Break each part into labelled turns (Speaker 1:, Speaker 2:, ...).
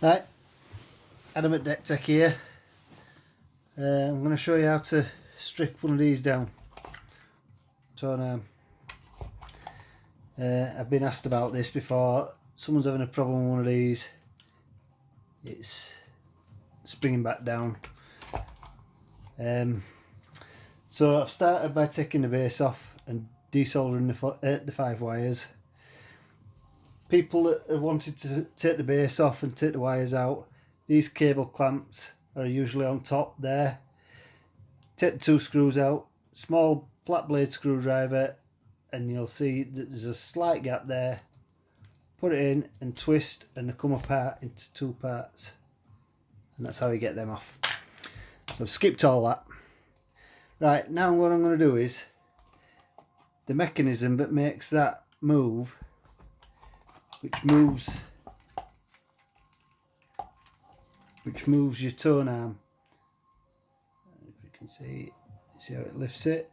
Speaker 1: Right, Adam at Deck Tech here. I'm going to show you how to strip one of these down. Tonearm. I've been asked about this before. Someone's having a problem with one of these. It's springing back down. So I've started by taking the base off and desoldering the 5 wires. People that have wanted to take the base off and take the wires out, these cable clamps are usually on top there. Take the 2 screws out, small flat blade screwdriver, and you'll see that there's a slight gap there. Put it in and twist, and they come apart into 2 parts, and that's how you get them off. So I've skipped all that. Right, now what I'm going to do is the mechanism that makes that move, which moves your tonearm. If you can see how it lifts it.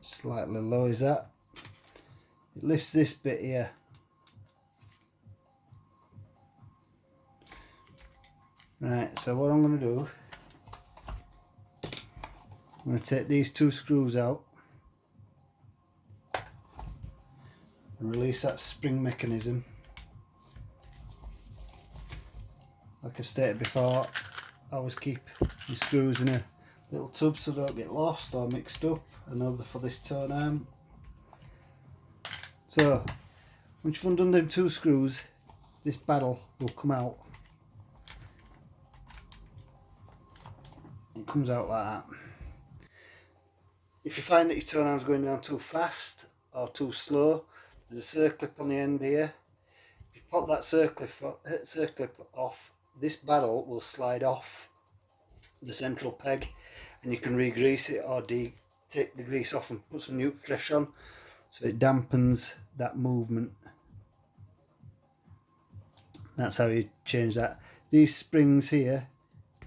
Speaker 1: Slightly lowers that. It lifts this bit here. Right, so what I'm going to do, I'm going to take these 2 screws out and release that spring mechanism. Like I've stated before, I always keep the screws in a little tub so they don't get lost or mixed up. Another for this tonearm. So once you've undone them 2 screws, this paddle will come out. It comes out like that. If you find that your tonearm's going down too fast or too slow, there's a circlip on the end here. If you pop that circlip off, this paddle will slide off the central peg, and you can re-grease it or take the grease off and put some new fresh on, so it dampens that movement. That's how you change that. These springs here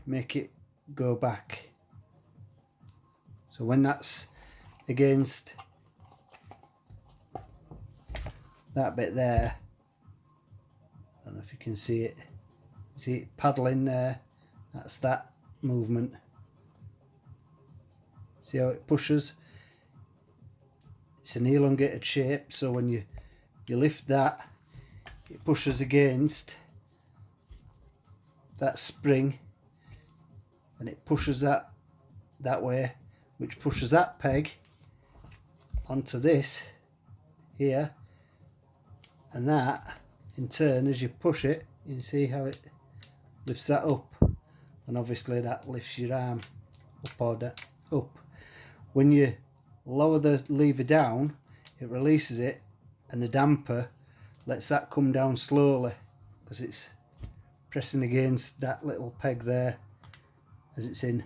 Speaker 1: make it go back, so when that's against that bit there, I don't know if you can see it, paddling there, that's that movement. See how it pushes? It's an elongated shape, so when you lift that, it pushes against that spring, and it pushes that way, which pushes that peg onto this here, and that in turn, as you push it, you can see how it lifts that up, and obviously that lifts your arm up or up. When you lower the lever down, it releases it, and the damper lets that come down slowly because it's pressing against that little peg there as it's in,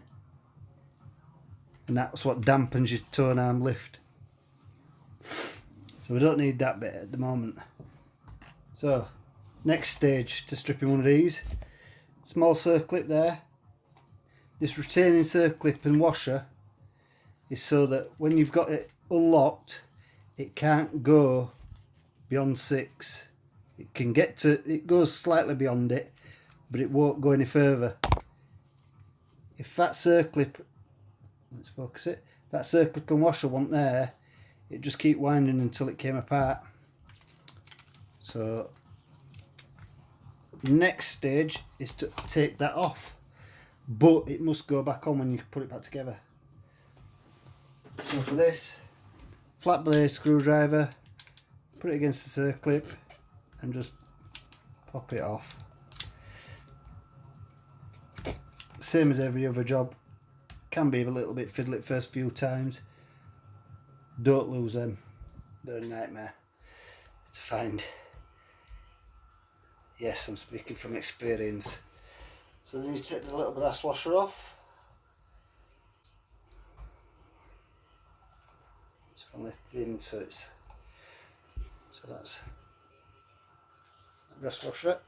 Speaker 1: and that's what dampens your tonearm lift. So we don't need that bit at the moment. So next stage to stripping one of these, small circlip there. This retaining circlip and washer is so that when you've got it unlocked, it can't go beyond 6. It goes slightly beyond it, but it won't go any further. If that circlip, let's focus it, that circlip and washer weren't there, it just keep winding until it came apart. So next stage is to take that off, but it must go back on when you put it back together. So for this, flat blade screwdriver, put it against the circlip and just pop it off. Same as every other job, can be a little bit fiddly first few times. Don't lose them, they're a nightmare to find. Yes, I'm speaking from experience. So then you take the little brass washer off. It's only thin, so that's the brass washer.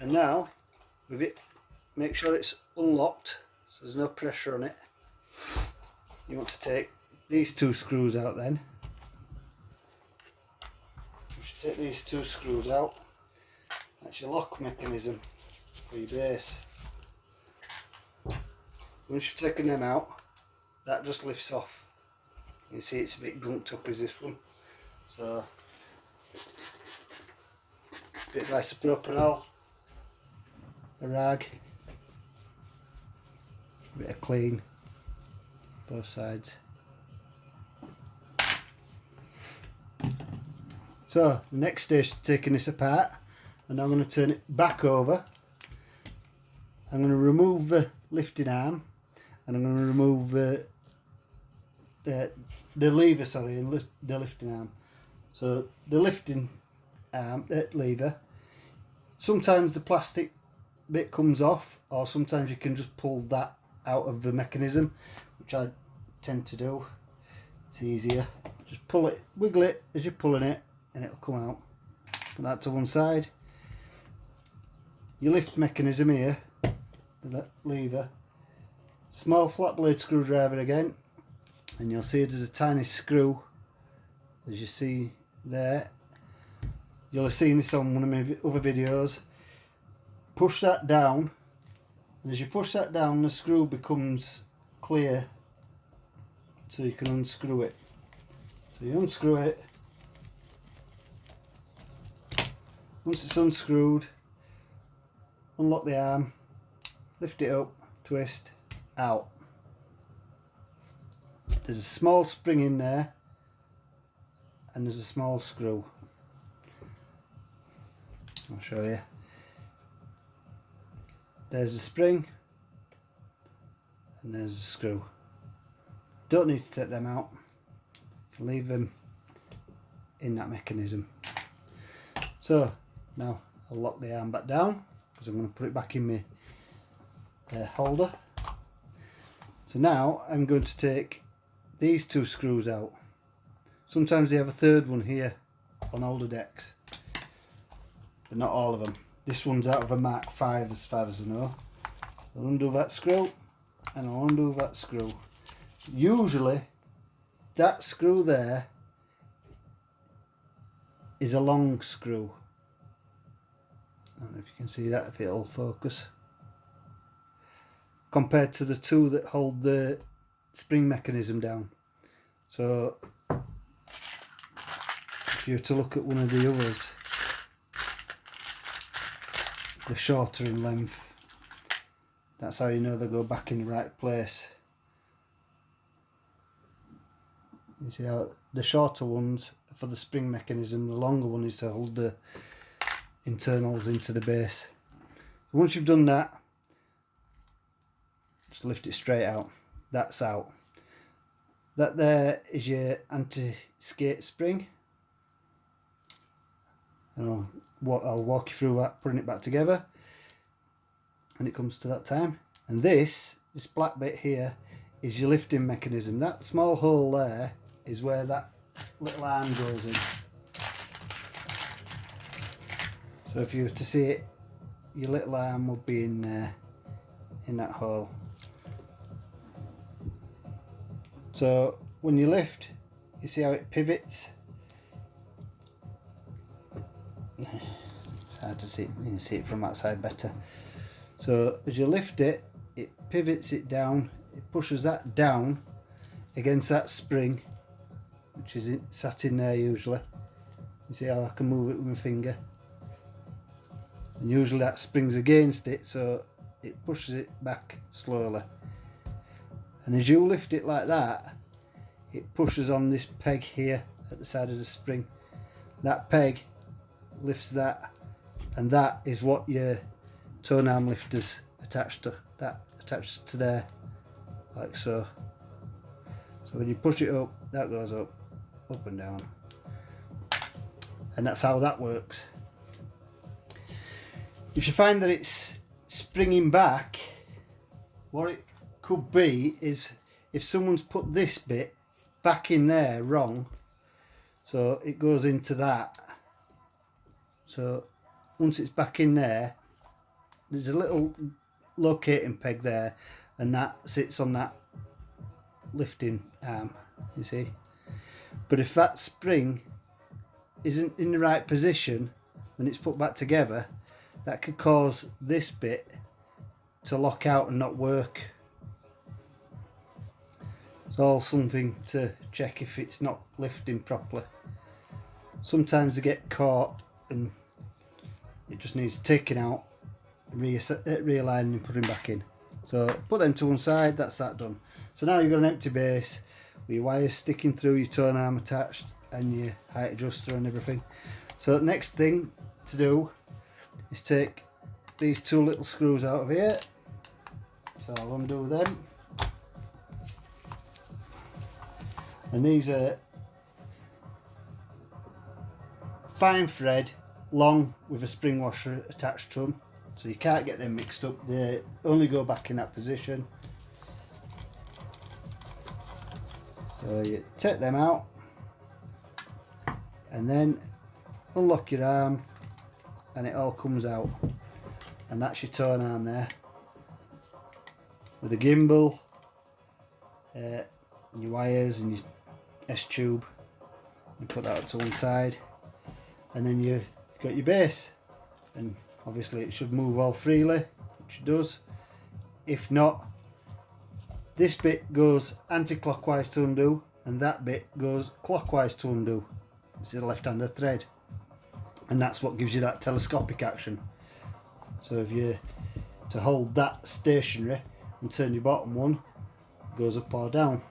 Speaker 1: And now with it, make sure it's unlocked so there's no pressure on it. You want to take these 2 screws out then. take these two screws out. That's your lock mechanism for your base. Once you've taken them out, that just lifts off. You can see it's a bit gunked up as this one. So, a bit of isopropyl, a rag, a bit of clean, both sides. So the next stage is taking this apart, and I'm going to turn it back over. I'm going to remove the lifting arm, and I'm going to remove the lever, sorry, and the lifting arm. So the lifting arm, lever, sometimes the plastic bit comes off, or sometimes you can just pull that out of the mechanism, which I tend to do. It's easier. Just pull it, wiggle it as you're pulling it, and it'll come out. Put that to one side. Your lift mechanism here, the lever, small flat blade screwdriver again, and you'll see there's a tiny screw, as you see there. You'll have seen this on one of my other videos. Push that down, and as you push that down, the screw becomes clear, so you can unscrew it. So you unscrew it. Once it's unscrewed, unlock the arm, lift it up, twist, out. There's a small spring in there, and there's a small screw. I'll show you. There's a spring, and there's a screw. Don't need to take them out. Leave them in that mechanism. So now I'll lock the arm back down, because I'm going to put it back in my holder. So now I'm going to take these two screws out. Sometimes they have a third one here on older decks, but not all of them. This one's out of a Mark 5 as far as I know. I'll undo that screw, and I'll undo that screw. Usually that screw there is a long screw. I don't know if you can see that, if it'll focus, compared to the two that hold the spring mechanism down. So if you were to look at one of the others, they're shorter in length. That's how you know they go back in the right place. You see how the shorter ones are for the spring mechanism, the longer one is to hold the internals into the base. Once you've done that, just lift it straight out. That's out. That there is your anti-skate spring, and I'll walk you through that, putting it back together when it comes to that time. And this black bit here is your lifting mechanism. That small hole there is where that little arm goes in. So if you were to see it, your little arm would be in there, in that hole. So when you lift, you see how it pivots. It's hard to see it. You can see it from that side better. So as you lift it, it pivots it down. It pushes that down against that spring, which is sat in there usually. You see how I can move it with my finger. And usually that spring's against it, so it pushes it back slowly. And as you lift it like that, it pushes on this peg here at the side of the spring. That peg lifts that, and that is what your tonearm lifter's attached to. That attaches to there, like so. So when you push it up, that goes up and down. And that's how that works. If you find that it's springing back, what it could be is if someone's put this bit back in there wrong, so it goes into that. So once it's back in there, there's a little locating peg there, and that sits on that lifting arm, you see. But if that spring isn't in the right position when it's put back together, that could cause this bit to lock out and not work. It's all something to check if it's not lifting properly. Sometimes they get caught and it just needs taking out, realigning and putting back in. So put them to one side, that's that done. So now you've got an empty base with your wires sticking through, your tone arm attached and your height adjuster and everything. So the next thing to do is take these two little screws out of here. So I'll undo them. And these are fine thread, long with a spring washer attached to them. So you can't get them mixed up, they only go back in that position. So you take them out and then unlock your arm and it all comes out, and that's your tone arm there with a gimbal, and your wires and your S-tube. You put that up to one side and then you've got your base, and obviously it should move all freely, which it does. If not, this bit goes anti-clockwise to undo and that bit goes clockwise to undo. It's a left-handed thread, and that's what gives you that telescopic action. So if you to hold that stationary and turn your bottom one, it goes up or down.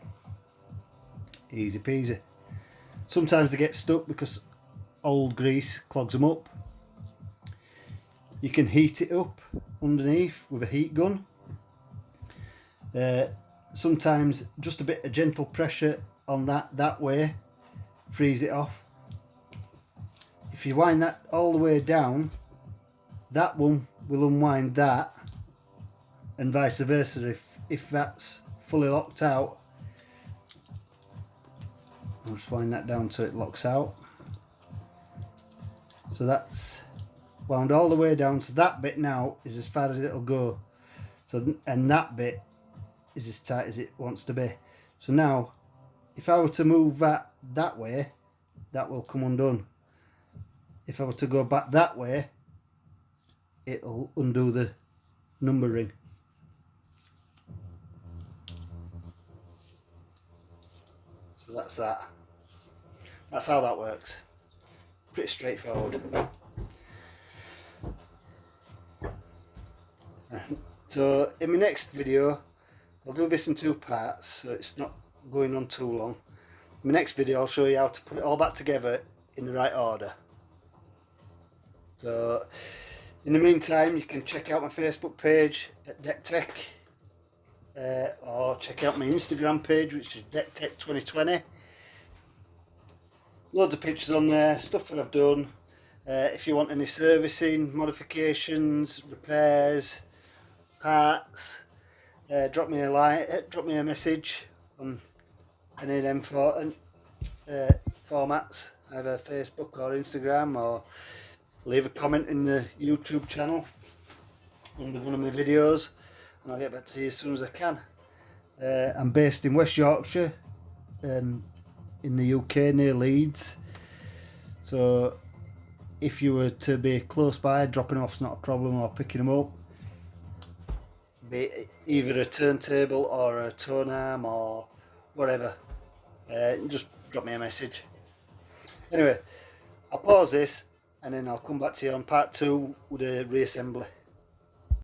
Speaker 1: Easy peasy. Sometimes they get stuck because old grease clogs them up. You can heat it up underneath with a heat gun. Sometimes just a bit of gentle pressure on that way frees it off. If you wind that all the way down, that one will unwind that, and vice versa. If that's fully locked out, I'll just wind that down so it locks out. So that's wound all the way down. So that bit now is as far as it'll go. So, and that bit is as tight as it wants to be. So now, if I were to move that way, that will come undone. If I were to go back that way, it'll undo the number ring. So that's that. That's how that works. Pretty straightforward. So in my next video, I'll do this in two parts, so it's not going on too long. In my next video, I'll show you how to put it all back together in the right order. So in the meantime, you can check out my Facebook page at Deck Tech, or check out my Instagram page, which is Deck Tech 2020. Loads of pictures on there, stuff that I've done. If you want any servicing, modifications, repairs, parts, drop me a message on any of them formats, either Facebook or Instagram, or leave a comment in the YouTube channel under one of my videos, and I'll get back to you as soon as I can. I'm based in West Yorkshire, in the UK, near Leeds. So if you were to be close by, dropping off's not a problem, or picking them up, be either a turntable or a tone arm or whatever, just drop me a message. Anyway, I'll pause this and then I'll come back to you on part 2 with a reassembly.